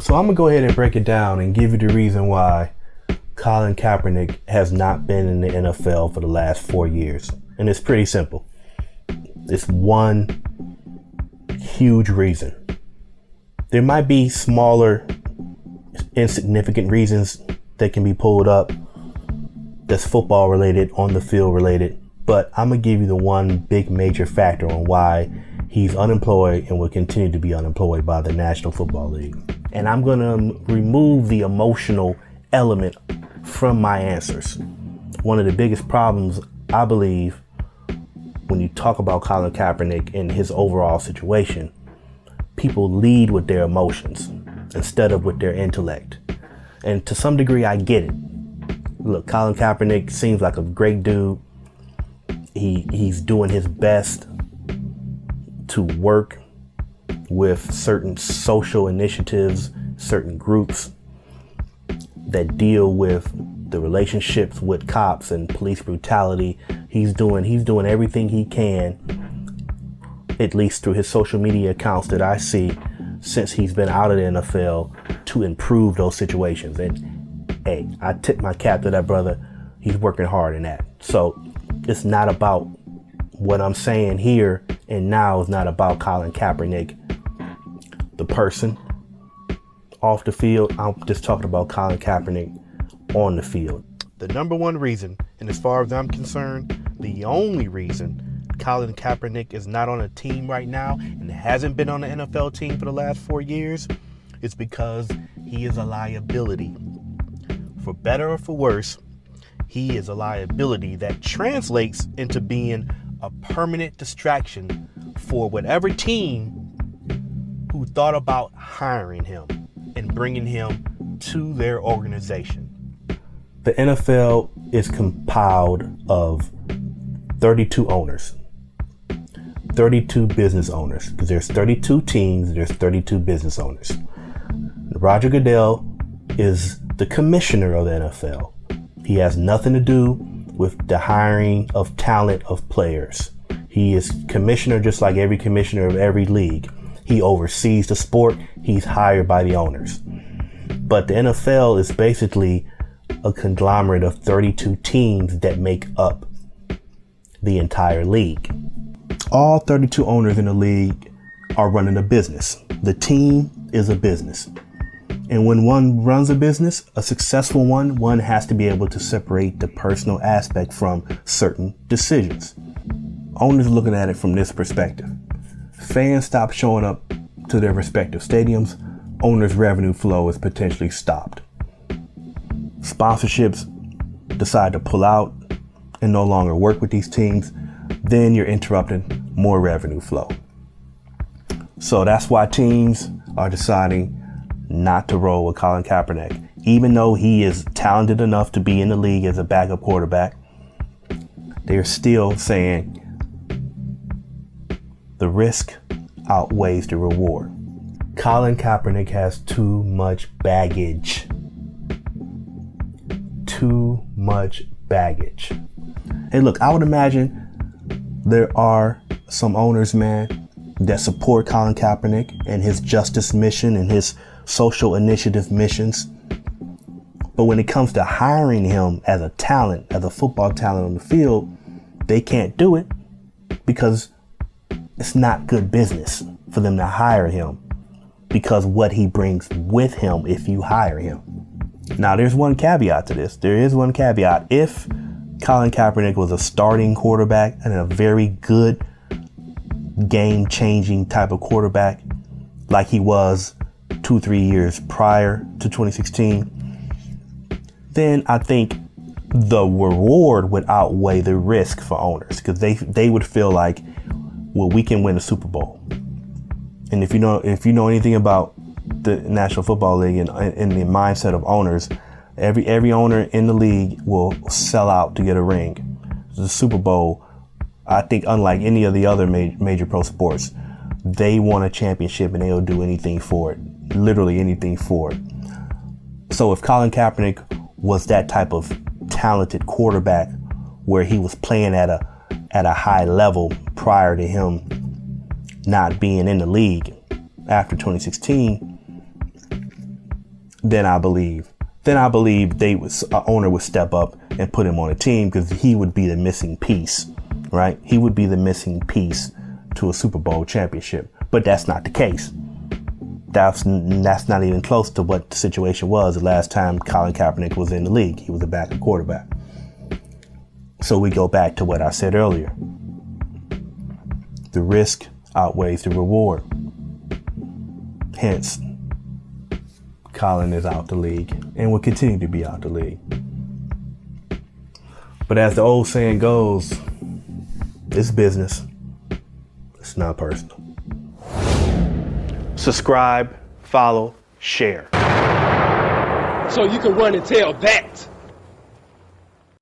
So I'm going to go ahead and break it down and give you the reason why Colin Kaepernick has not been in the NFL for the last 4 years. And it's pretty simple. It's one huge reason. There might be smaller, insignificant reasons that can be pulled up that's football related, on the field related, but I'm going to give you the one big major factor on why he's unemployed and will continue to be unemployed by the National Football League. And I'm going to remove the emotional element from my answers. One of the biggest problems, I believe, when you talk about Colin Kaepernick and his overall situation, people lead with their emotions instead of with their intellect. And to some degree, I get it. Look, Colin Kaepernick seems like a great dude. He's doing his best to work with certain social initiatives, certain groups that deal with the relationships with cops and police brutality. He's doing everything he can, at least through his social media accounts that I see since he's been out of the NFL, to improve those situations. And hey, I tip my cap to that brother. He's working hard in that. So it's not about what I'm saying here and now. Is not about Colin Kaepernick, the person off the field. I'm just talking about Colin Kaepernick on the field. The number one reason, and as far as I'm concerned, the only reason Colin Kaepernick is not on a team right now and hasn't been on the NFL team for the last 4 years is because he is a liability. For better or for worse, he is a liability that translates into being a permanent distraction for whatever team who thought about hiring him and bringing him to their organization. The NFL is compiled of 32 owners, 32 business owners, because there's 32 teams, there's 32 business owners. Roger Goodell is the commissioner of the NFL. He has nothing to do with the hiring of talent of players. He is commissioner just like every commissioner of every league. He oversees the sport. He's hired by the owners. But the NFL is basically a conglomerate of 32 teams that make up the entire league. All 32 owners in the league are running a business. The team is a business. And when one runs a business, a successful one has to be able to separate the personal aspect from certain decisions. Owners looking at it from this perspective. Fans stop showing up to their respective stadiums. Owners' revenue flow is potentially stopped. Sponsorships decide to pull out and no longer work with these teams. Then you're interrupting more revenue flow. So that's why teams are deciding not to roll with Colin Kaepernick. Even though he is talented enough to be in the league as a backup quarterback, they're still saying the risk outweighs the reward. Colin Kaepernick has too much baggage. Too much baggage. Hey, look, I would imagine there are some owners, man, that support Colin Kaepernick and his justice mission and his social initiative missions. But when it comes to hiring him as a talent, as a football talent on the field, they can't do it because it's not good business for them to hire him because what he brings with him if you hire him. Now, there's one caveat to this. There is one caveat. If Colin Kaepernick was a starting quarterback and a very good game-changing type of quarterback like he was 2-3 years prior to 2016, then I think the reward would outweigh the risk for owners because they would feel like, well, we can win a Super Bowl. And if you know anything about the National Football League and the mindset of owners, every owner in the league will sell out to get a ring. The Super Bowl, I think, unlike any of the other major pro sports, they want a championship and they'll do anything for it, literally anything for it. So if Colin Kaepernick was that type of talented quarterback where he was playing at a high level prior to him not being in the league after 2016, then I believe owner would step up and put him on a team, because he would be the missing piece, right? He would be the missing piece to a Super Bowl championship. But that's not the case. That's not even close to what the situation was the last time Colin Kaepernick was in the league. He was a backup quarterback. So we go back to what I said earlier. The risk outweighs the reward. Hence, Colin is out the league and will continue to be out the league. But as the old saying goes, it's business. It's not personal. Subscribe, follow, share. So you can run and tell that.